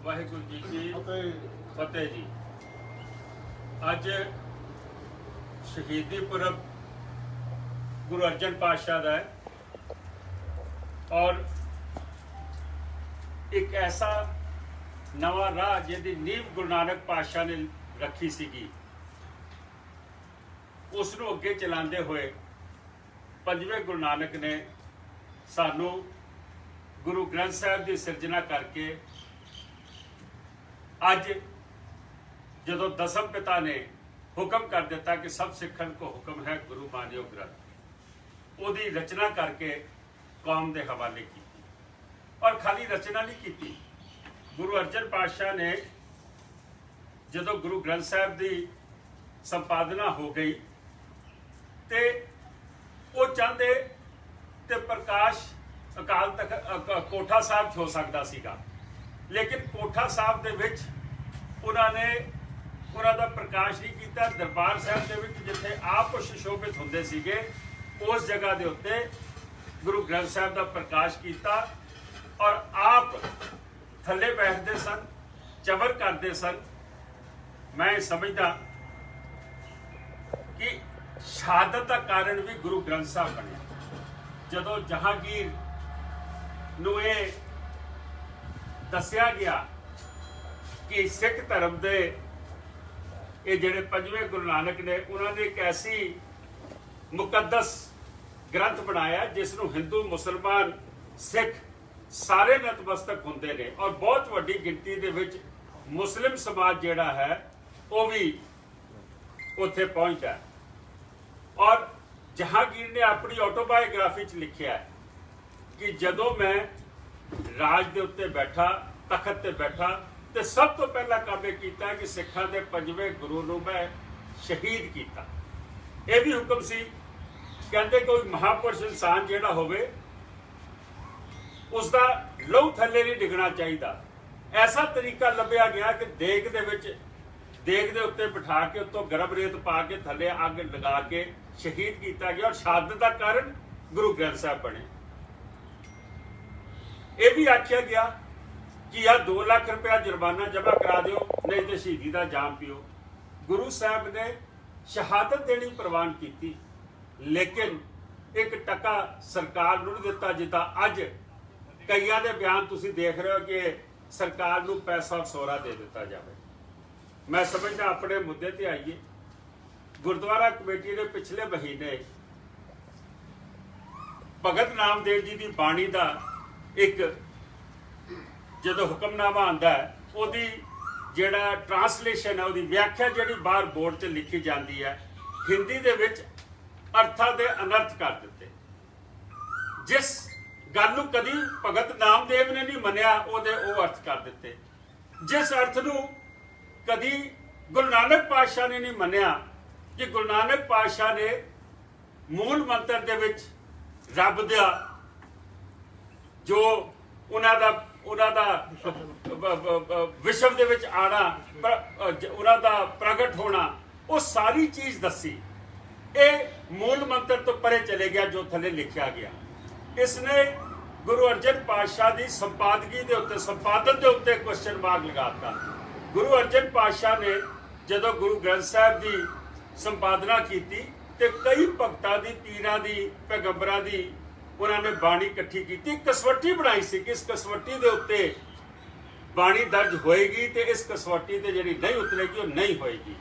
ਵਾਹਿਗੁਰੂ ਜੀ ਕੀ ਫਤਿਹ ਜੀ। ਅੱਜ शहीदी पुरब गुरु अर्जन पातशाह का है और एक ऐसा नवा राह जिहदी नींव गुरु नानक पातशाह ने रखी सीगी उसनूं अगे चलाते हुए पंजवें गुरु नानक ने सानू गुरु ग्रंथ साहिब की सिरजना करके अज जदों दसम पिता ने हुक्म कर दिता कि सब सिखन को हुक्म है गुरु मानियो ग्रंथ, उहदी रचना करके कौम के हवाले की और खाली रचना नहीं की। गुरु अर्जन पातशाह ने जदों गुरु ग्रंथ साहिब की संपादना हो गई तो वो चाहते तो प्रकाश अकाल तक कोठा साहब हो सकता सीगा, लेकिन कोठा साहब दे विच उन्होंने उन्होंने प्रकाश नहीं किया। दरबार साहब के जिथे आप सुशोभित होंदे सीगे उस जगह के उत्ते गुरु ग्रंथ साहब का प्रकाश किया और आप थले बैठते सन, चबर करते सन। मैं समझदा कि शहादत का कारण भी गुरु ग्रंथ साहब बने। जदों जहांगीर नूं ये दस्या गया कि सिख धर्म के ये जिहड़े पंजवें गुरु नानक ने उन्होंने एक ऐसी मुकद्दस ग्रंथ बनाया जिसनों हिंदू मुसलमान सिख सारे नतमस्तक होंदे ने और बहुत वड्डी गिनती दे विच मुस्लिम समाज जिहड़ा है वो भी उत्थे पहुंचा। और जहांगीर ने अपनी ऑटोबायोग्राफी च लिखिया है कि जदों मैं राज दे उत्ते बैठा, तखत ते बैठा, तो सब तो पहला काम यह किया कि सिखा के पंजवें गुरु नूं मैं शहीद किया। यह भी हुक्म सी, कहते कोई महापुरुष इंसान जिहड़ा होवे उसका लहू थले नहीं डिगना चाहिए। ऐसा तरीका लभ्या गया कि देग दे उत्ते बिठा के उत्तों गरम रेत पा के थले अग लगा के शहीद किया गया और शहादत का कारण गुरु ग्रंथ साहब बने। यह भी आख्या गया कि यार 2 लाख रुपया जुर्माना जमा करा दो, नहीं तो शहीदी का जाम पियो। गुरु साहब ने शहादत देनी प्रवान की, लेकिन एक टका सरकार नूं नहीं दिता। जिदा अज कईयां दे बयान तुसीं देख रहे हो कि सरकार नूं पैसा सौरा दे दिता जाए। मैं समझदा अपने मुद्दे ते आइए। गुरुद्वारा कमेटी ने पिछले महीने भगत नामदेव जी की बाणी का एक जदों हुक्मनामा आंदा है उहदी जिहड़ा ट्रांसलेशन है, उहदी व्याख्या जिहड़ी बाहर बोर्ड ते लिखी जाती है, हिंदी दे विच अर्थां दे अनर्थ कर दिते। जिस गल नूं कदी भगत नामदेव ने नहीं मनिया उहदे वो अर्थ कर दिते। जिस अर्थ नूं कदी गुरु नानक पातशाह ने नहीं मनिया कि गुरु नानक पातशाह ने मूल मंत्र दे विच रब दा जो उन्होंने विश्व दे विच आना, उन्होंने प्रगट होना, वो सारी चीज़ दसी। ये मूल मंत्र तो परे चले गया जो थले लिखा गया। इसने गुरु अर्जन पातशाह की संपादकी के उत्ते, संपादन के उत्ते क्वेश्चन मार्क लगाता। गुरु अर्जन पातशाह ने जदों गुरु ग्रंथ साहिब की संपादना की तो कई भगतां दी, पीरां दी, पैगंबरां दी उन्होंने बाणी इकट्ठी की, कसवटी बनाई सी कि इस कसवटी के उत्ते बाणी दर्ज होएगी तो इस कसवटी ते जिहड़ी नहीं उतरेगी वो नहीं होएगी।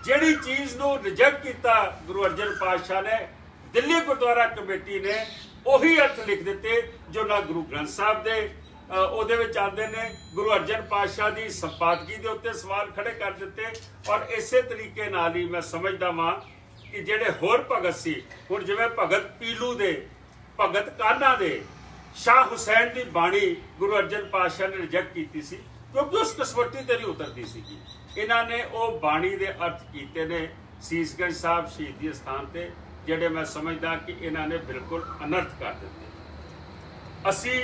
जिहड़ी चीज़ नूं रिजेक्ट किया गुरु अर्जन पातशाह ने, दिल्ली गुरुद्वारा कमेटी ने उही अर्थ लिख दिते जो ना गुरु ग्रंथ साहब दे उहदे विच आंदे ने। गुरु अर्जन पातशाह की संपादकी के उत्ते सवाल खड़े कर दिते। और इसे तरीके नाल ही मैं समझदा वां कि जिहड़े होर भगत सी, हुण जिवें भगत पीलू दे, भगत कान्हा दे, शाह हुसैन की बाणी गुरु अर्जन पातशाह ने रिजेक्ट की सी क्योंकि उस कसवटी ते नहीं उतरती सी। इन्होंने वो बाणी के अर्थ किए ने सीसगंज साहब शहीदी स्थान से, जिहड़े मैं समझदा कि इन्होंने बिल्कुल अनर्थ कर दिते। असी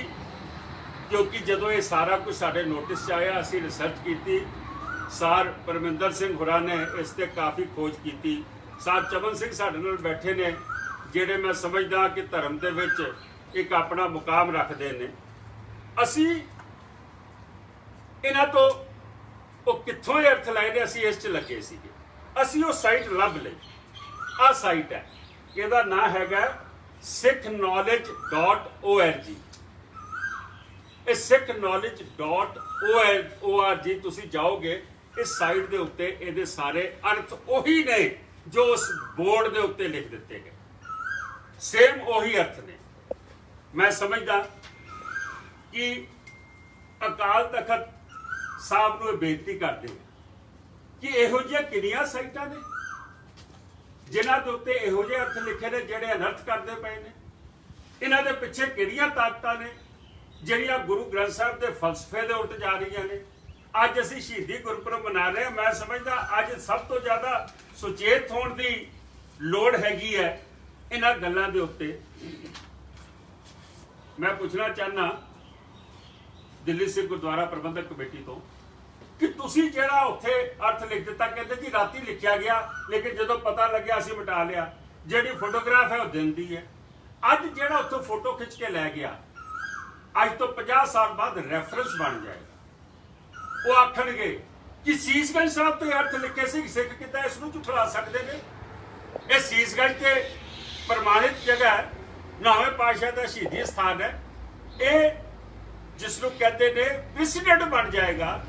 क्योंकि जदों ये सारा कुछ साडे नोटिस आया, असी रिसर्च की, सार परमिंदर सिंह होरां ने इस ते काफ़ी खोज की। सार चमन सिंह साडे नाल बैठे ने, जिहड़े मैं समझदा कि धर्म दे विच एक अपना मुकाम रखते हैं। असी ਇਹਨਾਂ ਤੋਂ ਉਹ ਕਿੱਥੋਂ ਇਹ ਅਰਥ ਲਾਏ ਨੇ, ਅਸੀਂ ਇਸ 'ਚ ਲੱਗੇ ਸੀਗੇ। ਅਸੀਂ ਉਹ ਸਾਈਟ ਲੱਭ ਲਈ, ਆਹ ਸਾਈਟ ਹੈ, ਇਹਦਾ ਨਾਂ ਹੈਗਾ sikhknowledge.org। ਇਹ sikhknowledge.org ਤੁਸੀਂ ਜਾਓਗੇ, ਇਸ ਸਾਈਟ ਦੇ ਉੱਤੇ ਇਹਦੇ ਸਾਰੇ ਅਰਥ ਉਹੀ ਨੇ ਜੋ ਉਸ ਬੋਰਡ ਦੇ ਉੱਤੇ ਲਿਖ ਦਿੱਤੇ ਗਏ, ਸੇਮ ਉਹੀ ਅਰਥ ਨੇ। ਮੈਂ ਸਮਝਦਾ ਕਿ ਅਕਾਲ ਤਖਤ ਸਾਹਿਬ ਨੂੰ ਇਹ ਬੇਨਤੀ ਕਰਦੇ ਹਾਂ ਕਿ ਇਹੋ ਜਿਹੀਆਂ ਕਿੰਨੀਆਂ ਸਾਈਟਾਂ ਨੇ ਜਿਨ੍ਹਾਂ ਦੇ ਉੱਤੇ ਇਹੋ ਜਿਹੇ ਅਰਥ ਲਿਖੇ ਨੇ ਜਿਹੜੇ ਅਨਰਥ ਕਰਦੇ ਪਏ ਨੇ। ਇਹਨਾਂ ਦੇ ਪਿੱਛੇ ਕਿਹੜੀਆਂ ਤਾਕਤਾਂ ਨੇ ਜਿਹੜੀਆਂ ਗੁਰੂ ਗ੍ਰੰਥ ਸਾਹਿਬ ਦੇ ਫਲਸਫੇ ਦੇ ਉਲਟ ਜਾ ਰਹੀਆਂ ਨੇ। ਅੱਜ ਅਸੀਂ ਸ਼ਹੀਦੀ ਗੁਰਪੁਰਬ ਮਨਾ ਰਹੇ ਹਾਂ। ਮੈਂ ਸਮਝਦਾ ਅੱਜ ਸਭ ਤੋਂ ਜ਼ਿਆਦਾ ਸੁਚੇਤ ਹੋਣ ਦੀ ਲੋੜ ਹੈਗੀ ਹੈ ਇਹਨਾਂ ਗੱਲਾਂ ਦੇ ਉੱਤੇ। ਮੈਂ ਪੁੱਛਣਾ ਚਾਹਨਾ ਦਿੱਲੀ ਸਿੱਖ ਗੁਰਦੁਆਰਾ ਪ੍ਰਬੰਧਕ ਕਮੇਟੀ ਤੋਂ ਕਿ ਤੁਸੀਂ ਜਿਹੜਾ ਉੱਥੇ ਅਰਥ ਲਿਖ ਦਿੱਤਾ, ਕਹਿੰਦੇ ਜੀ ਰਾਤੀ ਲਿਖਿਆ ਗਿਆ ਲੇਕਿਨ ਜਦੋਂ ਪਤਾ ਲੱਗਿਆ ਅਸੀਂ ਮਿਟਾ ਲਿਆ। ਜਿਹੜੀ ਫੋਟੋਗ੍ਰਾਫ ਹੈ ਉਹ ਦਿਨ ਦੀ ਹੈ। ਅੱਜ ਜਿਹੜਾ ਉੱਥੋਂ ਫੋਟੋ ਖਿੱਚ ਕੇ ਲੈ ਗਿਆ, ਅੱਜ ਤੋਂ 50 ਸਾਲ ਬਾਅਦ ਰੈਫਰੈਂਸ ਬਣ ਜਾਏਗਾ। ਉਹ ਆਖਣਗੇ ਕਿ ਸੀਸਗੰਜ ਸਾਹਿਬ ਤੇ ਅਰਥ ਲਿਖੇ ਸੀ, ਸਿੱਖ ਕਿੱਦਾਂ ਇਸ ਨੂੰ ਝੁਠਲਾ ਸਕਦੇ ਨੇ। ਇਹ ਸੀਸਗੰਜ ਤੇ ਪ੍ਰਮਾਣਿਤ ਜਗ੍ਹਾ ਹੈ, 9ਵੇਂ ਪਾਤਸ਼ਾਹ ਦਾ ਸ਼ਹੀਦੀ ਸਥਾਨ ਹੈ। ਇਹ ਜਿਸ ਨੂੰ ਕਹਿੰਦੇ ਨੇ ਪ੍ਰੈਸੀਡੈਂਟ ਬਣ ਜਾਏਗਾ,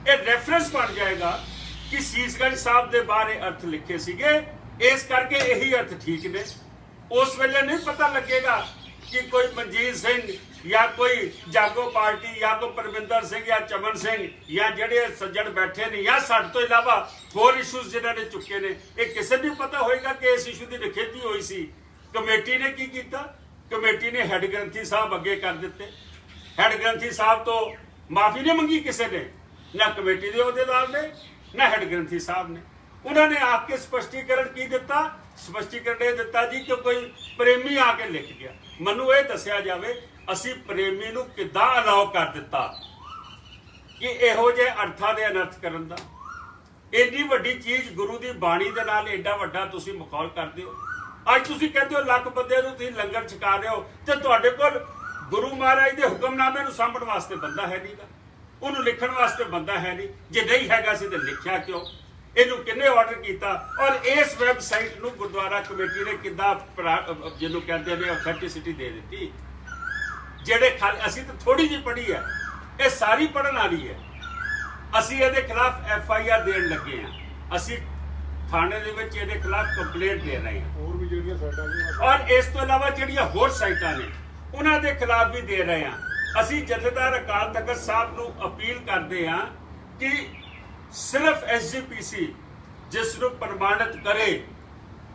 ਇਹ ਰੈਫਰੈਂਸ ਬਣ ਜਾਏਗਾ ਕਿ ਸੀਸਗੰਜ ਸਾਹਿਬ ਦੇ ਬਾਰੇ ਅਰਥ ਲਿਖੇ ਸੀਗੇ, ਇਸ ਕਰਕੇ ਇਹੀ ਅਰਥ ਠੀਕ ਨੇ। ਉਸ ਵੇਲੇ ਨਹੀਂ ਪਤਾ ਲੱਗੇਗਾ ਕਿ ਕੋਈ ਮਨਜੀਤ ਸਿੰਘ ਜਾਂ ਕੋਈ ਜਾਗੋ ਪਾਰਟੀ ਜਾਂ ਕੋਈ ਪਰਮਿੰਦਰ ਸਿੰਘ ਜਾਂ ਚਮਨ ਸਿੰਘ ਜਾਂ ਜਿਹੜੇ ਸੱਜਣ ਬੈਠੇ ਨੇ ਜਾਂ ਸਾਡੇ ਤੋਂ ਇਲਾਵਾ ਹੋਰ ਇਸ਼ੂਜ਼ ਜਿਨ੍ਹਾਂ ਨੇ ਚੁੱਕੇ ਨੇ, ਇਹ ਕਿਸੇ ਨੂੰ ਪਤਾ ਹੋਏਗਾ ਕਿ ਇਸ ਇਸ਼ੂ ਦੀ ਨਿਖੇਧੀ ਹੋਈ ਸੀ। ਕਮੇਟੀ ਨੇ ਕੀ ਕੀਤਾ? ਕਮੇਟੀ ਨੇ ਹੈੱਡ ਗ੍ਰੰਥੀ ਸਾਹਿਬ ਅੱਗੇ ਕਰ ਦਿੱਤੇ। ਹੈੱਡ ਗ੍ਰੰਥੀ ਸਾਹਿਬ ਤੋਂ ਮਾਫੀ ਨਹੀਂ ਮੰਗੀ ਕਿਸੇ ਨੇ, ਨਾ ਕਮੇਟੀ ਦੇ ਅਹੁਦੇਦਾਰ ਨੇ ਨਾ ਹੈੱਡ ਗ੍ਰੰਥੀ ਸਾਹਿਬ ਨੇ। ਉਹਨਾਂ ਨੇ ਆ ਕੇ ਸਪਸ਼ਟੀਕਰਨ ਕੀ ਦਿੱਤਾ? ਸਪਸ਼ਟੀਕਰਨ ਇਹ ਦਿੱਤਾ ਜੀ ਕਿ ਕੋਈ ਪ੍ਰੇਮੀ ਆ ਕੇ ਲਿਖ ਗਿਆ। ਮੈਨੂੰ ਇਹ ਦੱਸਿਆ ਜਾਵੇ ਅਸੀਂ ਪ੍ਰੇਮੀ ਨੂੰ ਕਿੱਦਾਂ ਅਲਾਉ ਕਰ ਦਿੱਤਾ ਕਿ ਇਹੋ ਜਿਹੇ ਅਰਥਾਂ ਦੇ ਅਨਰਥ ਕਰਨ ਦਾ। ਇੰਨੀ ਵੱਡੀ ਚੀਜ਼ ਗੁਰੂ ਦੀ ਬਾਣੀ ਦੇ ਨਾਲ ਐਡਾ ਵੱਡਾ ਤੁਸੀਂ ਮਖੌਲ ਕਰਦੇ ਹੋ। ਅੱਜ ਤੁਸੀਂ ਕਹਿੰਦੇ ਹੋ ਲੱਖ ਬੰਦੇ ਨੂੰ ਤੁਸੀਂ ਲੰਗਰ ਛਕਾ ਰਹੇ ਹੋ ਤੇ ਤੁਹਾਡੇ ਕੋਲ ਗੁਰੂ ਮਹਾਰਾਜ ਦੇ ਹੁਕਮਨਾਮੇ ਨੂੰ ਸਾਂਭਣ ਵਾਸਤੇ ਬੰਦਾ ਹੈ ਨਹੀਂਗਾ, ਉਹਨੂੰ ਲਿਖਣ ਵਾਸਤੇ ਬੰਦਾ ਹੈ ਨਹੀਂ। ਜੇ ਨਹੀਂ ਹੈਗਾ ਸੀ ਤੇ ਲਿਖਿਆ ਕਿਉਂ? ਇਹਨੂੰ ਕਿੰਨੇ ਆਰਡਰ ਕੀਤਾ? ਔਰ ਇਸ ਵੈਬਸਾਈਟ ਨੂੰ ਗੁਰਦੁਆਰਾ ਕਮੇਟੀ ਨੇ ਕਿੱਦਾਂ ਜਿਹਨੂੰ ਕਹਿੰਦੇ ਨੇ ਅਥੈਂਟਿਸਿਟੀ ਦੇ ਦਿੱਤੀ। ਜਿਹੜੇ ਅਸੀਂ ਤਾਂ ਥੋੜੀ ਜਿਹੀ ਪੜ੍ਹੀ ਹੈ, ਇਹ ਸਾਰੀ ਪੜ੍ਹਨ ਵਾਲੀ ਹੈ। ਅਸੀਂ ਇਹਦੇ ਖਿਲਾਫ FIR ਦੇਣ ਲੱਗੇ ਹਾਂ। ਅਸੀਂ ਥਾਣੇ ਦੇ ਵਿੱਚ ਇਹਦੇ ਖਿਲਾਫ ਕੰਪਲੇਂਟ ਦੇ ਰਹੇ ਹਾਂ। ਹੋਰ ਵੀ ਜਿਹੜੀਆਂ ਸਾਈਟਾਂ ਨੇ ਔਰ ਇਸ ਤੋਂ ਇਲਾਵਾ ਜਿਹੜੀਆਂ ਹੋਰ ਸਾਈਟਾਂ ਨੇ ਉਹਨਾਂ ਦੇ ਖਿਲਾਫ ਵੀ ਦੇ ਰਹੇ ਹਾਂ। ਅਸੀਂ ਜਥੇਦਾਰ ਅਕਾਲ ਤਖਤ ਸਾਹਿਬ ਨੂੰ ਅਪੀਲ ਕਰਦੇ ਹਾਂ ਕਿ ਸਿਰਫ SGPC ਜਿਸ ਨੂੰ ਪ੍ਰਮਾਣਿਤ ਕਰੇ,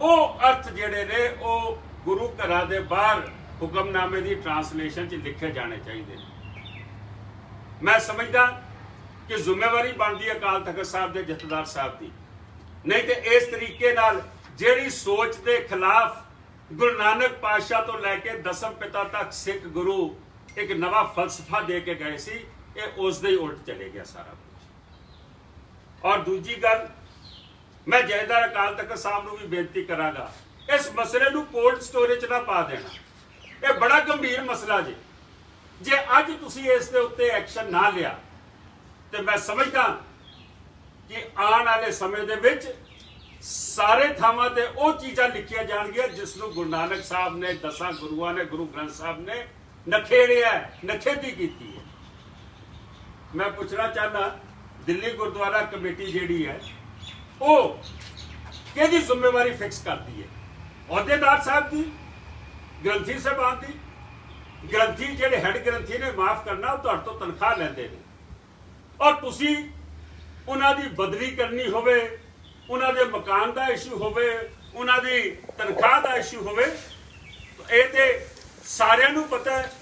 ਉਹ ਅਰਥ ਜਿਹੜੇ ਨੇ ਉਹ ਗੁਰੂ ਘਰਾਂ ਦੇ ਬਾਹਰ ਹੁਕਮਨਾਮੇ ਦੀ ਟ੍ਰਾਂਸਲੇਸ਼ਨ 'ਚ ਲਿਖੇ ਜਾਣੇ ਚਾਹੀਦੇ ਨੇ। ਮੈਂ ਸਮਝਦਾ ਕਿ ਜ਼ਿੰਮੇਵਾਰੀ ਬਣਦੀ ਅਕਾਲ ਤਖਤ ਸਾਹਿਬ ਦੇ ਜਥੇਦਾਰ ਸਾਹਿਬ ਦੀ। ਨਹੀਂ ਤੇ ਇਸ ਤਰੀਕੇ ਨਾਲ ਜਿਹੜੀ ਸੋਚ ਦੇ ਖਿਲਾਫ ਗੁਰੂ ਨਾਨਕ ਪਾਤਸ਼ਾਹ ਤੋਂ ਲੈ ਕੇ ਦਸਮ ਪਿਤਾ ਤੱਕ ਸਿੱਖ ਗੁਰੂ ਇੱਕ ਨਵਾਂ ਫਲਸਫਾ ਦੇ ਕੇ ਗਏ ਸੀ, ਇਹ ਉਸ ਦੇ ਹੀ ਉਲਟ ਚਲੇ ਗਿਆ ਸਾਰਾ ਕੁਝ। ਔਰ ਦੂਜੀ ਗੱਲ, ਮੈਂ ਜਥੇਦਾਰ ਅਕਾਲ ਤਖਤ ਸਾਹਿਬ ਨੂੰ ਵੀ ਬੇਨਤੀ ਕਰਾਂਗਾ, ਇਸ ਮਸਲੇ ਨੂੰ ਕੋਲਡ ਸਟੋਰੇਜ ਨਾ ਪਾ ਦੇਣਾ। ਇਹ ਬੜਾ ਗੰਭੀਰ ਮਸਲਾ ਜੇ ਅੱਜ ਤੁਸੀਂ ਇਸ ਦੇ ਉੱਤੇ ਐਕਸ਼ਨ ਨਾ ਲਿਆ ਤੇ ਮੈਂ ਸਮਝਦਾ ਕਿ ਆਉਣ ਵਾਲੇ ਸਮੇਂ ਦੇ ਵਿੱਚ ਸਾਰੇ ਥਾਵਾਂ ਤੇ ਉਹ ਚੀਜ਼ਾਂ ਲਿਖੀਆਂ ਜਾਣਗੀਆਂ ਜਿਸ ਨੂੰ ਗੁਰੂ ਨਾਨਕ ਸਾਹਿਬ ਨੇ, ਦਸਾਂ ਗੁਰੂਆਂ ਨੇ, ਗੁਰੂ ਗ੍ਰੰਥ ਸਾਹਿਬ ਨੇ ਨਖੇੜਿਆ, ਨਖੇਧੀ ਕੀਤੀ ਹੈ। ਮੈਂ ਪੁੱਛਣਾ ਚਾਹਨਾ ਦਿੱਲੀ ਗੁਰਦੁਆਰਾ ਕਮੇਟੀ ਜਿਹੜੀ ਹੈ ਉਹ ਕਿਹਦੀ ਜ਼ਿੰਮੇਵਾਰੀ ਫਿਕਸ ਕਰਦੀ ਹੈ? ਅਹੁਦੇਦਾਰ ਸਾਹਿਬ ਦੀ, ਗ੍ਰੰਥੀ ਸਾਹਿਬਾਨ ਦੀ? ਗ੍ਰੰਥੀ ਜਿਹੜੇ ਹੈੱਡ ਗ੍ਰੰਥੀ ਨੇ, ਮਾਫ ਕਰਨਾ, ਉਹ ਤੁਹਾਡੇ ਤੋਂ ਤਨਖਾਹ ਲੈਂਦੇ ਨੇ ਔਰ ਤੁਸੀਂ ਉਹਨਾਂ ਦੀ ਬਦਲੀ ਕਰਨੀ ਹੋਵੇ, ਉਹਨਾਂ ਦੇ ਮਕਾਨ ਦਾ ਇਸ਼ੂ ਹੋਵੇ, ਉਹਨਾਂ ਦੀ ਤਨਖਾਹ ਦਾ ਇਸ਼ੂ ਹੋਵੇ, ਇਹ ਤੇ ਸਾਰਿਆਂ ਨੂੰ ਪਤਾ ਹੈ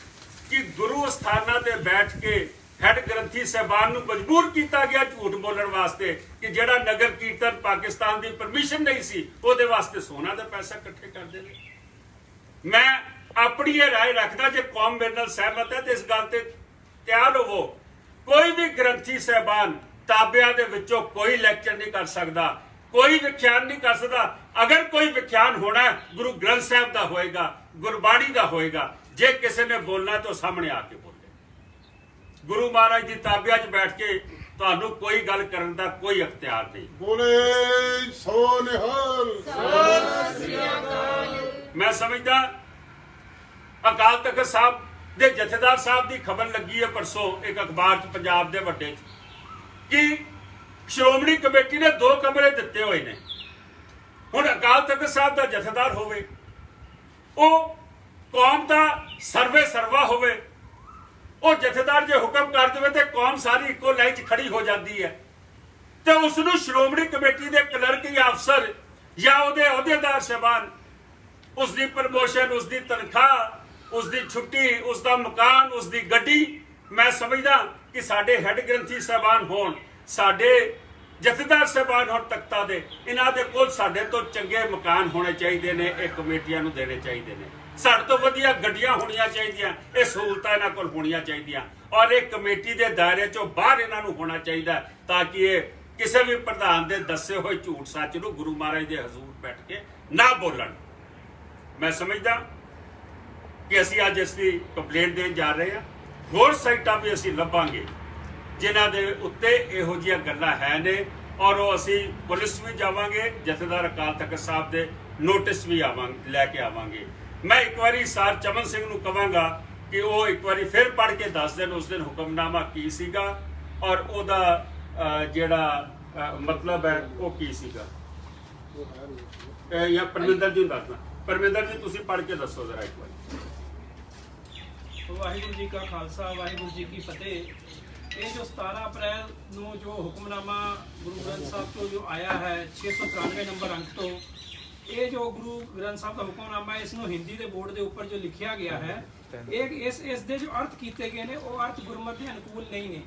ਕਿ ਗੁਰੂ ਅਸਥਾਨਾਂ ਤੇ ਬੈਠ ਕੇ ਹੈੱਡ ਗ੍ਰੰਥੀ ਸਾਹਿਬਾਨ ਨੂੰ ਮਜਬੂਰ ਕੀਤਾ ਗਿਆ ਝੂਠ ਬੋਲਣ ਵਾਸਤੇ ਕਿ ਜਿਹੜਾ ਨਗਰ ਕੀਰਤਨ ਪਾਕਿਸਤਾਨ ਦੀ ਪਰਮਿਸ਼ਨ ਨਹੀਂ ਸੀ ਉਹਦੇ ਵਾਸਤੇ ਸੋਨਾ ਦਾ ਪੈਸਾ ਇਕੱਠੇ ਕਰਦੇ ਨੇ। ਮੈਂ ਆਪਣੀ ਇਹ ਰਾਏ ਰੱਖਦਾ, ਜੇ ਕੌਮ ਮੇਰੇ ਨਾਲ ਸਹਿਮਤ ਹੈ ਤੇ ਇਸ ਗੱਲ ਤੇ ਤਿਆਰ ਹੋਵੋ। ਕੋਈ ਵੀ ਗ੍ਰੰਥੀ ਸਾਹਿਬਾਨ ਤਾਬਿਆਂ ਦੇ ਵਿੱਚੋਂ ਕੋਈ ਲੈਕਚਰ ਨਹੀਂ ਕਰ ਸਕਦਾ, ਕੋਈ ਵਿਖਿਆਨ ਨਹੀਂ ਕਰ ਸਕਦਾ। ਅਗਰ ਕੋਈ ਵਿਖਿਆਨ ਹੋਣਾ ਗੁਰੂ ਗ੍ਰੰਥ ਸਾਹਿਬ ਦਾ ਹੋਏਗਾ, ਗੁਰਬਾਣੀ ਦਾ ਹੋਏਗਾ। ਜੇ ਕਿਸੇ ਨੇ ਬੋਲਣਾ ਤਾਂ ਸਾਹਮਣੇ ਆ ਕੇ ਬੋਲੇ। ਗੁਰੂ ਮਹਾਰਾਜ ਦੀ ਤਾਬਿਆ 'ਚ ਬੈਠ ਕੇ ਤੁਹਾਨੂੰ ਕੋਈ ਗੱਲ ਕਰਨ ਦਾ ਕੋਈ ਅਖਤਿਆਰ ਨਹੀਂ। ਬੋਲੇ ਸੋ ਨਿਹਾਲ। ਮੈਂ ਸਮਝਦਾ ਅਕਾਲ ਤਖਤ ਸਾਹਿਬ ਦੇ ਜਥੇਦਾਰ ਸਾਹਿਬ ਦੀ ਖਬਰ ਲੱਗੀ ਹੈ ਪਰਸੋਂ ਇੱਕ ਅਖਬਾਰ 'ਚ ਪੰਜਾਬ ਦੇ ਵੱਡੇ 'ਚ ਕਿ ਸ਼੍ਰੋਮਣੀ ਕਮੇਟੀ ਨੇ 2 ਕਮਰੇ ਦਿੱਤੇ ਹੋਏ ਨੇ। ਹੁਣ ਅਕਾਲ ਤਖਤ ਸਾਹਿਬ ਦਾ ਜਥੇਦਾਰ ਹੋਵੇ, ਉਹ ਕੌਮ ਦਾ ਸਰਵਾ ਹੋਵੇ, ਉਹ ਜਥੇਦਾਰ ਜੇ ਹੁਕਮ ਕਰ ਦੇਵੇ ਤੇ ਕੌਮ ਸਾਰੀ ਇੱਕੋ ਲਾਈਨ 'ਚ ਖੜੀ ਹੋ ਜਾਂਦੀ ਹੈ ਤੇ ਉਸ ਨੂੰ ਸ਼੍ਰੋਮਣੀ ਕਮੇਟੀ ਦੇ ਕਲਰਕ ਜਾਂ ਅਫਸਰ ਜਾਂ ਉਹਦੇ ਅਹੁਦੇਦਾਰ ਸਾਹਿਬਾਨ ਉਸ ਦੀ ਪ੍ਰਮੋਸ਼ਨ, ਉਸ ਦੀ ਤਨਖਾਹ, ਉਸ ਦੀ ਛੁੱਟੀ, ਉਸ ਦਾ ਮਕਾਨ, ਉਸ ਦੀ ਗੱਡੀ, ਮੈਂ ਸਮਝਦਾ ਕਿ ਸਾਡੇ ਹੈੱਡ ਗ੍ਰੰਥੀ ਸਾਹਿਬਾਨ ਹੋਣ, ਸਾਡੇ ਜਥੇਦਾਰ ਸਾਹਿਬਾਨ ਹੋਣ ਤਖਤਾਂ ਦੇ, ਇਹਨਾਂ ਦੇ ਕੋਲ ਸਾਡੇ ਤੋਂ ਚੰਗੇ ਮਕਾਨ ਹੋਣੇ ਚਾਹੀਦੇ ਨੇ, ਇਹ ਕਮੇਟੀਆਂ ਨੂੰ ਦੇਣੇ ਚਾਹੀਦੇ ਨੇ। ਸਾਡੇ ਤੋਂ ਵਧੀਆ ਗੱਡੀਆਂ ਹੋਣੀਆਂ ਚਾਹੀਦੀਆਂ, ਇਹ ਸਹੂਲਤਾਂ ਇਹਨਾਂ ਕੋਲ ਹੋਣੀਆਂ ਚਾਹੀਦੀਆਂ ਔਰ ਇਹ ਕਮੇਟੀ ਦੇ ਦਾਇਰੇ ਚੋਂ ਬਾਹਰ ਇਹਨਾਂ ਨੂੰ ਹੋਣਾ ਚਾਹੀਦਾ ਤਾਂ ਕਿ ਇਹ ਕਿਸੇ ਵੀ ਪ੍ਰਧਾਨ ਦੇ ਦੱਸੇ ਹੋਏ ਝੂਠ ਸੱਚ ਨੂੰ ਗੁਰੂ ਮਹਾਰਾਜ ਦੇ ਹਜ਼ੂਰ ਬੈਠ ਕੇ ਨਾ ਬੋਲਣ। ਮੈਂ ਸਮਝਦਾ ਕਿ ਅਸੀਂ ਅੱਜ ਇਸ ਦੀ ਕੰਪਲੇਂਟ ਦੇਣ ਜਾ ਰਹੇ ਹਾਂ। ਹੋਰ ਸਾਈਟਾਂ ਵੀ ਅਸੀਂ ਲੱਭਾਂਗੇ ਜਿਨ੍ਹਾਂ ਦੇ ਉੱਤੇ ਇਹੋ ਜਿਹੀਆਂ ਗੱਲਾਂ ਹੈ ਨੇ ਔਰ ਉਹ ਅਸੀਂ ਪੁਲਿਸ ਵੀ ਜਾਵਾਂਗੇ, ਜਥੇਦਾਰ ਅਕਾਲ ਤਖਤ ਸਾਹਿਬ ਦੇ ਨੋਟਿਸ ਵੀ ਲੈ ਕੇ ਆਵਾਂਗੇ। ਮੈਂ ਇੱਕ ਵਾਰੀ ਸਰ ਚਮਨ ਸਿੰਘ ਨੂੰ ਕਹਾਂਗਾ ਕਿ ਉਹ ਇੱਕ ਵਾਰੀ ਫਿਰ ਪੜ੍ਹ ਕੇ ਦੱਸ ਦੇਣ ਉਸ ਦਿਨ ਹੁਕਮਨਾਮਾ ਕੀ ਸੀਗਾ ਔਰ ਉਹਦਾ ਜਿਹੜਾ ਮਤਲਬ ਹੈ ਉਹ ਕੀ ਸੀਗਾ। ਜਾਂ ਪਰਮਿੰਦਰ ਜੀ ਨੂੰ ਦੱਸਣਾ। ਪਰਮਿੰਦਰ ਜੀ ਤੁਸੀਂ ਪੜ੍ਹ ਕੇ ਦੱਸੋ ਜ਼ਰਾ ਇੱਕ ਵਾਰੀ। ਵਾਹਿਗੁਰੂ ਜੀ ਕਾ ਖਾਲਸਾ, ਵਾਹਿਗੁਰੂ ਜੀ ਕੀ ਫਤਿਹ। ਇਹ ਜੋ 17 ਅਪ੍ਰੈਲ ਨੂੰ ਜੋ ਹੁਕਮਨਾਮਾ ਗੁਰੂ ਗ੍ਰੰਥ ਸਾਹਿਬ ਤੋਂ ਜੋ ਆਇਆ ਹੈ 693 ਨੰਬਰ ਅੰਕ ਤੋਂ, ਇਹ ਜੋ ਗੁਰੂ ਗ੍ਰੰਥ ਸਾਹਿਬ ਦਾ ਹੁਕਮਨਾਮਾ ਹੈ, ਇਸ ਨੂੰ ਹਿੰਦੀ ਦੇ ਬੋਰਡ ਦੇ ਉੱਪਰ ਜੋ ਲਿਖਿਆ ਗਿਆ ਹੈ, ਇਸ ਦੇ ਜੋ ਅਰਥ ਕੀਤੇ ਗਏ ਨੇ ਉਹ ਅਰਥ ਗੁਰਮਤਿ ਦੇ ਅਨੁਕੂਲ ਨਹੀਂ ਨੇ।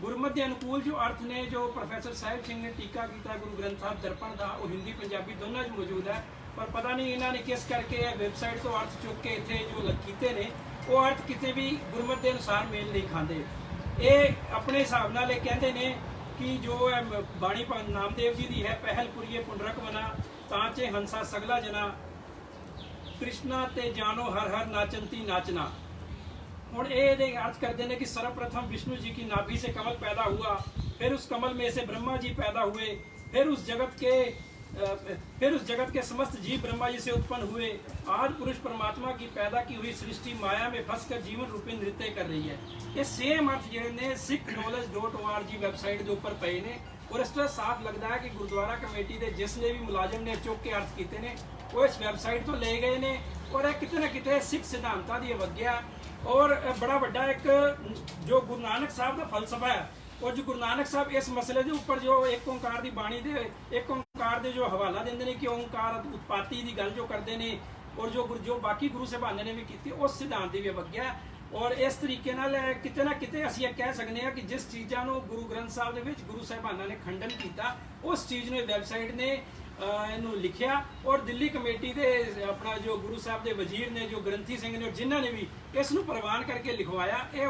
ਗੁਰਮਤਿ ਦੇ ਅਨੁਕੂਲ ਜੋ ਅਰਥ ਨੇ, ਜੋ ਪ੍ਰੋਫੈਸਰ ਸਾਹਿਬ ਸਿੰਘ ਨੇ ਟੀਕਾ ਕੀਤਾ ਗੁਰੂ ਗ੍ਰੰਥ ਸਾਹਿਬ ਦਰਪਣ ਦਾ, ਉਹ ਹਿੰਦੀ ਪੰਜਾਬੀ ਦੋਨਾਂ 'ਚ ਮੌਜੂਦ ਹੈ। ਪਰ ਪਤਾ ਨਹੀਂ ਇਹਨਾਂ ਨੇ ਕਿਸ ਕਰਕੇ ਇਹ ਵੈਬਸਾਈਟ ਤੋਂ ਅਰਥ ਚੁੱਕ ਕੇ ਇੱਥੇ ਜੋ ਕੀਤੇ ਨੇ, ਉਹ ਅਰਥ ਕਿਤੇ ਵੀ ਗੁਰਮਤਿ ਦੇ ਅਨੁਸਾਰ ਮੇਲ ਨਹੀਂ ਖਾਂਦੇ। ਇਹ ਆਪਣੇ ਹਿਸਾਬ ਨਾਲ ਇਹ ਕਹਿੰਦੇ ਨੇ ਕਿ ਜੋ ਬਾਣੀ ਨਾਮਦੇਵ ਜੀ ਦੀ ਹੈ, ਪਹਿਲ ਪੁਰੀਏ ਪੁੰਡਰਕ ਮਨਾ ਤਾਂਚੇ ਹੰਸਾ ਸਗਲਾ ਜਨਾ ਕ੍ਰਿਸ਼ਨਾ ਤੇ ਜਾਨੋ ਹਰ ਹਰ ਨਾਚੰਤੀ ਨਾਚਨਾ। ਹੁਣ ਇਹ अर्थ करते हैं कि सर्वप्रथम विष्णु जी की नाभि से कमल पैदा हुआ, फिर उस कमल में से ब्रह्मा जी पैदा हुए, फिर उस जगत के समस्त जीव ब्रह्मा जी से उत्पन्न हुए। आज पुरुष परमात्मा की पैदा की हुई सृष्टि माया में फंसकर जीवन रूपी नृत्य कर रही है। ये सेम अर्थ जिहड़े sikh.knowledge.org वैबसाइट के उपर पे ने और इस तरह साफ लगता है कि गुरुद्वारा कमेटी के जिसने भी मुलाजिम ने चुक के अर्थ किए ने वो इस वैबसाइट तो ले गए ने और यह किते ना किते सिख सिद्धांतां दी अवज्ञा और बड़ा वड्डा एक जो गुरु नानक साहब का फलसफा है और जो गुरु नानक साहब इस मसले के उपर जो एक ओंकार की बाणी दे एक ओंकार के जो हवाला देंदे ने कि ओंकार उत्पाती की गल जो करते हैं और जो बाकी गुरु साहबान ने भी की उस सिद्धांत की भी अवज्ञा और इस तरीके नाल किते ना किते असीं यह कह सकते हैं कि जिस चीज़ों को गुरु ग्रंथ साहब दे विच गुरु साहबाना ने खंडन किया उस चीज़ ने वैबसाइट ने इनू लिखिया और दिल्ली कमेटी दे अपना जो गुरु साहब के वजीर ने जो ग्रंथी सिंह ने और जिन्होंने भी इसनू प्रवान करके लिखवाया ये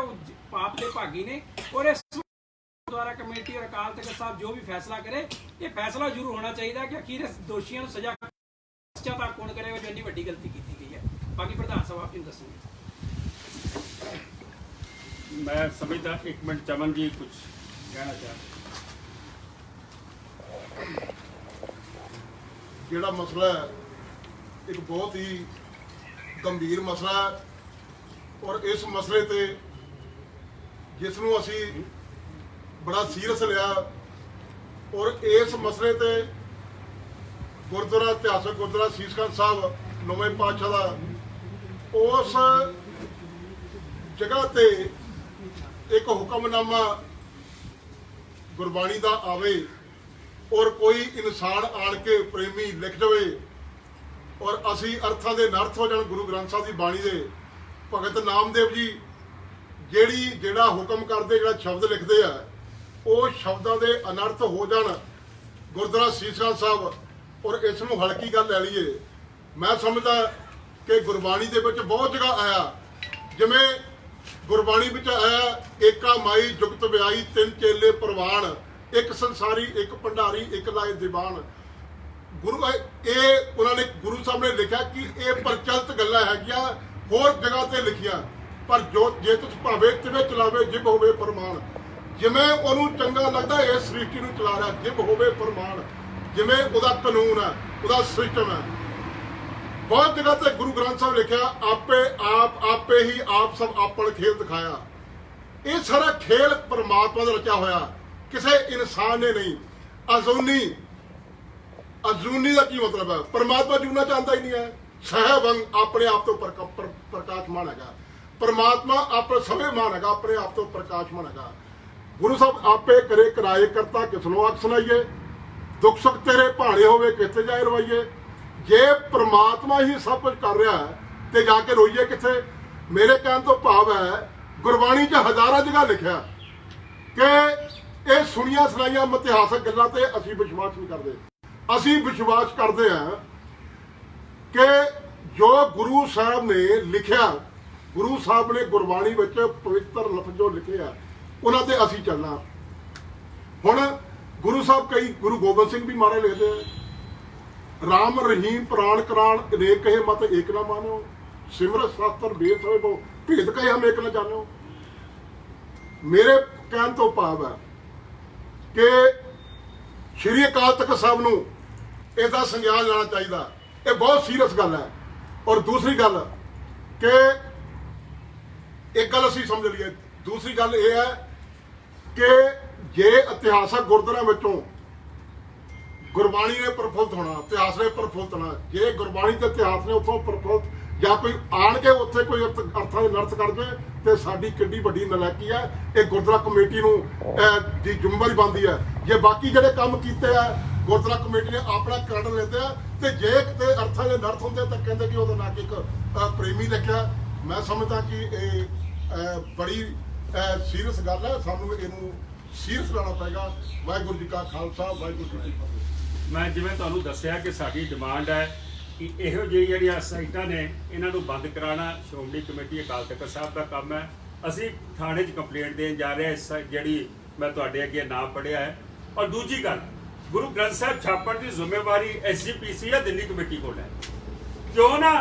पाप के भागी ने और इस गुरुद्वारा कमेटी और अकाल तख्त साहब जो भी फैसला करे ये फैसला जरूर होना चाहिए कि आखिर इस दोषियों को सजा पश्चाताप कौन करेगा जो इतनी बड़ी गलती की गई है। बाकी प्रधान साहब आप दसूंगे। मैं समझता एक मिनट चमन जी कुछ कहना चाहते ਜਿਹੜਾ ਮਸਲਾ ਹੈ ਇੱਕ ਬਹੁਤ ਹੀ ਗੰਭੀਰ ਮਸਲਾ ਹੈ ਔਰ ਇਸ ਮਸਲੇ ਤੇ ਜਿਸ ਨੂੰ ਅਸੀਂ ਬੜਾ ਸੀਰੀਅਸ ਲਿਆ ਔਰ ਇਸ ਮਸਲੇ ਤੇ ਗੁਰਦੁਆਰਾ ਇਤਿਹਾਸਕ ਗੁਰਦੁਆਰਾ ਸੀਸਗੰਜ ਸਾਹਿਬ ਨੌਵੇਂ ਪਾਤਸ਼ਾਹ ਦਾ ਉਸ ਜਗ੍ਹਾ ਤੇ ਇੱਕ ਹੁਕਮਨਾਮਾ ਗੁਰਬਾਣੀ ਦਾ ਆਵੇ और कोई इंसान आन के प्रेमी लिख जाए और असी अर्थां दे नर्थ हो जाण गुरु ग्रंथ साहब की बाणी दे भगत नामदेव जी जेड़ा हुक्म करते जेड़ा शब्द लिखते हैं वो शब्दों के अनर्थ हो जाण गुरुद्वारा सीसगंज साहब और इस नूं हल्की गल लै लीए। मैं समझदा कि गुरबाणी दे विच बहुत जगह आया जिवें गुरबाणी विच आया एका माई जुगत व्याई तिन चेले परवान एक संसारी एक भंडारी एक लाए दीवान गुरु ये उन्होंने गुरु साहब ने लिखा कि ये प्रचलित गल्लां हैगियां होर जगह ते लिखियां ਪਰ ਜੋ ਜੇ ਤੁਸੀਂ ਭਾਵੇਂ ਕਿਵੇਂ ਚਲਾਵੇ ਜਿਬ ਹੋਵੇ ਫਰਮਾਨ, ਜਿਵੇਂ ਉਹਨੂੰ ਚੰਗਾ ਲੱਗਦਾ ਇਸ ਸ੍ਰਿਸ਼ਟੀ ਨੂੰ ਚਲਾ ਰਿਹਾ, ਜਿਬ ਹੋਵੇ ਫਰਮਾਨ, ਜਿਵੇਂ ਉਹਦਾ ਕਾਨੂੰਨ ਹੈ, ਉਹਦਾ ਸਿਸਟਮ ਹੈ। ਬਹੁਤ ਜਗ੍ਹਾ ਤੇ ਗੁਰੂ ਗ੍ਰੰਥ ਸਾਹਿਬ ਲਿਖਿਆ ਆਪੇ ਹੀ ਆਪ ਸਭ ਆਪਣ ਖੇਲ ਦਿਖਾਇਆ। ਇਹ ਸਾਰਾ ਖੇਲ ਪਰਮਾਤਮਾ ਦਾ ਰਚਿਆ ਹੋਇਆ, ਕਿਸੇ ਇਨਸਾਨ ਨੇ ਨਹੀਂ। ਅਜ਼ੂਨੀ ਦਾ ਕੀ ਮਤਲਬ ਹੈ? ਪਰਮਾਤਮਾ ਜੂਨਾ ਚਾਹੁੰਦਾ ਹੀ ਨਹੀਂ ਹੈ। ਸਹਿਬੰਗ ਆਪਣੇ ਆਪ ਤੋਂ ਪ੍ਰਕਾਸ਼ਮਾਨ ਹੈਗਾ। ਪਰਮਾਤਮਾ ਆਪਣੇ ਸਭੇਮਾਨ ਹੈਗਾ, ਆਪਣੇ ਆਪ ਤੋਂ ਪ੍ਰਕਾਸ਼ਮਾਨ ਹੈਗਾ। ਗੁਰੂ ਸਾਹਿਬ ਆਪੇ ਕਰੇ ਕਰਾਏ ਕਰਤਾ, ਕਿਸ ਨੂੰ ਆਖ ਸੁਣਾਈਏ, ਦੁੱਖ ਸੁੱਖ ਤੇਰੇ ਭਾਣੇ ਹੋਵੇ ਕਿੱਥੇ ਜਾਏ ਰਵਾਈਏ। ਜੇ ਪਰਮਾਤਮਾ ਹੀ ਸਭ ਕੁਝ ਕਰ ਰਿਹਾ ਹੈ ਤੇ ਜਾ ਕੇ ਰੋਈਏ ਕਿੱਥੇ? ਮੇਰੇ ਕਹਿਣ ਤੋਂ ਭਾਵ ਹੈ ਗੁਰਬਾਣੀ 'ਚ ਹਜ਼ਾਰਾਂ ਜਗ੍ਹਾ ਲਿਖਿਆ ਕਿ ਇਹ ਸੁਣੀਆਂ ਸੁਣਾਈਆਂ ਇਤਿਹਾਸਕ ਗੱਲਾਂ ਤੇ ਅਸੀਂ ਵਿਸ਼ਵਾਸ ਨਹੀਂ ਕਰਦੇ। ਅਸੀਂ ਵਿਸ਼ਵਾਸ ਕਰਦੇ ਹਾਂ ਕਿ ਜੋ ਗੁਰੂ ਸਾਹਿਬ ਨੇ ਲਿਖਿਆ, ਗੁਰੂ ਸਾਹਿਬ ਨੇ ਗੁਰਬਾਣੀ ਵਿੱਚ ਪਵਿੱਤਰ ਲਫ਼ਜ਼ ਜੋ ਲਿਖੇ ਆ ਉਹਨਾਂ ਤੇ ਅਸੀਂ ਚੱਲਣਾ। ਹੁਣ ਗੁਰੂ ਸਾਹਿਬ ਕਈ ਗੁਰੂ ਗੋਬਿੰਦ ਸਿੰਘ ਵੀ ਮਾਰੇ ਲਿਖਦੇ ਆ, ਰਾਮ ਰਹੀਮ ਪ੍ਰਾਣ ਕਰਾਣ ਅਨੇਕ ਕਹੇ ਮਤ ਏਕ ਨਾ ਮਾਨੋ, ਸਿਮਰਤ ਸ਼ਾਸਤਰ ਵੇਦ ਹੋਏ ਬੋ ਭੇਦ ਕਹੇ ਹਮ ਏਕ ਨਾ ਜਾਣੋ। ਮੇਰੇ ਕਹਿਣ ਤੋਂ ਭਾਵ ਹੈ ਕਿ ਸ਼੍ਰੀ ਅਕਾਲ ਤਖਤ ਸਾਹਿਬ ਨੂੰ ਇਹਦਾ ਸੰਗਿਆਨ ਲੈਣਾ ਚਾਹੀਦਾ। ਇਹ ਬਹੁਤ ਸੀਰੀਅਸ ਗੱਲ ਹੈ। ਔਰ ਦੂਸਰੀ ਗੱਲ ਕਿ ਇੱਕ ਗੱਲ ਅਸੀਂ ਸਮਝ ਲਈਏ, ਦੂਸਰੀ ਗੱਲ ਇਹ ਹੈ ਕਿ ਜੇ ਇਤਿਹਾਸਕ ਗੁਰਦੁਆਰਿਆਂ ਵਿੱਚੋਂ ਗੁਰਬਾਣੀ ਨੇ ਪ੍ਰਫੁੱਲਤ ਹੋਣਾ, ਇਤਿਹਾਸ ਨੇ ਪ੍ਰਫੁੱਲਤ ਹੋਣਾ, ਜੇ ਗੁਰਬਾਣੀ ਤੇ ਇਤਿਹਾਸ ਨੇ ਉੱਥੋਂ ਪ੍ਰਫੁੱਲਤ ਜਾਂ ਕੋਈ ਆਣ ਕੇ ਉੱਥੇ ਕੋਈ ਅਰਥਾਂ ਦੇ ਨਰਥ ਕਰ ਜਾਏ ਤੇ ਸਾਡੀ ਕਿੱਡੀ ਵੱਡੀ ਨਲਾਇਕੀ ਹੈ। ਇਹ ਗੁਰਦੁਆਰਾ ਕਮੇਟੀ ਨੂੰ ਦੀ ਜ਼ਿੰਮੇਵਾਰੀ ਬਣਦੀ ਹੈ। ਜੇ ਬਾਕੀ ਜਿਹੜੇ ਕੰਮ ਕੀਤੇ ਆ ਗੁਰਦੁਆਰਾ ਕਮੇਟੀ ਨੇ ਆਪਣਾ ਕ੍ਰੈਡਿਟ ਲੈਂਦੇ ਆ, ਤੇ ਜੇ ਕਿਤੇ ਅਰਥਾਂ ਦੇ ਨਰਥ ਹੁੰਦੇ ਤਾਂ ਕਹਿੰਦੇ ਕਿ ਉਹਦਾ ਨਾਂ ਇੱਕ ਪ੍ਰੇਮੀ ਲਿਖਿਆ। ਮੈਂ ਸਮਝਦਾ ਕਿ ਇਹ ਬੜੀ ਸੀਰੀਅਸ ਗੱਲ ਹੈ। ਸਾਨੂੰ ਇਹਨੂੰ ਸੀਰੀਅਸ ਲੈਣਾ ਪਏਗਾ। ਵਾਹਿਗੁਰੂ ਜੀ ਕਾ ਖਾਲਸਾ, ਵਾਹਿਗੁਰੂ ਜੀ ਕੀ ਫਤਿਹ। ਮੈਂ ਜਿਵੇਂ ਤੁਹਾਨੂੰ ਦੱਸਿਆ ਕਿ ਸਾਡੀ ਡਿਮਾਂਡ ਹੈ ਕਿ ਇਹੋ ਜਿਹੀ ਜਿਹੜੀਆਂ ਸਾਈਟਾਂ ਨੇ ਇਹਨਾਂ ਨੂੰ ਬੰਦ ਕਰਾਉਣਾ ਸ਼੍ਰੋਮਣੀ ਕਮੇਟੀ ਅਕਾਲ ਤਖਤ ਸਾਹਿਬ ਦਾ ਕੰਮ ਹੈ। ਅਸੀਂ ਥਾਣੇ 'ਚ ਕੰਪਲੇਂਟ ਦੇਣ ਜਾ ਰਹੇ ਹਾਂ ਇਸ ਜਿਹੜੀ ਮੈਂ ਤੁਹਾਡੇ ਅੱਗੇ ਨਾਮ ਪੜ੍ਹਿਆ ਹੈ। ਔਰ ਦੂਜੀ ਗੱਲ, ਗੁਰੂ ਗ੍ਰੰਥ ਸਾਹਿਬ ਛਾਪਣ ਦੀ ਜ਼ਿੰਮੇਵਾਰੀ SGPC ਜਾਂ ਦਿੱਲੀ ਕਮੇਟੀ ਕੋਲ ਹੈ। ਕਿਉਂ ਨਾ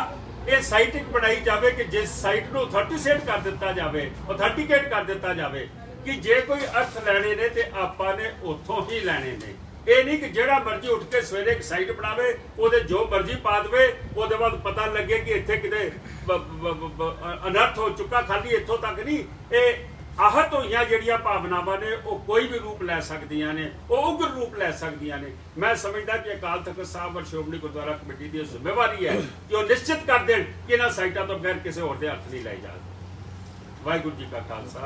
ਇਹ ਸਾਈਟ ਇੱਕ ਬਣਾਈ ਜਾਵੇ ਕਿ ਜਿਸ ਸਾਈਟ ਨੂੰ ਅਥੈਂਟਿਕੇਟ ਕਰ ਦਿੱਤਾ ਜਾਵੇ, ਅਥੈਂਟਿਕੇਟ ਕਰ ਦਿੱਤਾ ਜਾਵੇ ਕਿ ਜੇ ਕੋਈ ਅਰਥ ਲੈਣੇ ਨੇ ਤੇ ਆਪਾਂ ਨੇ ਉੱਥੋਂ ਹੀ ਲੈਣੇ ਨੇ। ਇਹ ਨਹੀਂ ਕਿ ਜਿਹੜਾ ਮਰਜ਼ੀ ਉੱਠ ਕੇ ਸਵੇਰੇ ਇੱਕ ਸਾਈਟ ਬਣਾਵੇ, ਉਹਦੇ ਜੋ ਮਰਜ਼ੀ ਪਾ ਦੇਵੇ, ਉਹਦੇ ਬਾਅਦ ਪਤਾ ਲੱਗੇ ਕਿ ਇੱਥੇ ਕਿਤੇ ਅਨਰਥ ਹੋ ਚੁੱਕਾ। ਖਾਲੀ ਇੱਥੋਂ ਤੱਕ ਨਹੀਂ, ਇਹ ਆਹਤ ਹੋਈਆਂ ਜਿਹੜੀਆਂ ਭਾਵਨਾਵਾਂ ਨੇ ਉਹ ਕੋਈ ਵੀ ਰੂਪ ਲੈ ਸਕਦੀਆਂ ਨੇ, ਉਹ ਉਗਰ ਰੂਪ ਲੈ ਸਕਦੀਆਂ ਨੇ। ਮੈਂ ਸਮਝਦਾ ਕਿ ਅਕਾਲ ਤਖਤ ਸਾਹਿਬ ਔਰ ਸ਼੍ਰੋਮਣੀ ਗੁਰਦੁਆਰਾ ਕਮੇਟੀ ਦੀ ਜ਼ਿੰਮੇਵਾਰੀ ਹੈ ਕਿ ਉਹ ਨਿਸ਼ਚਿਤ ਕਰ ਦੇਣ ਕਿ ਇਹਨਾਂ ਸਾਈਟਾਂ ਤੋਂ ਬਗੈਰ ਕਿਸੇ ਹੋਰ ਦੇ ਹੱਥ ਨਹੀਂ ਲਾਏ ਜਾਣ। ਵਾਹਿਗੁਰੂ ਜੀ ਕਾ ਖਾਲਸਾ।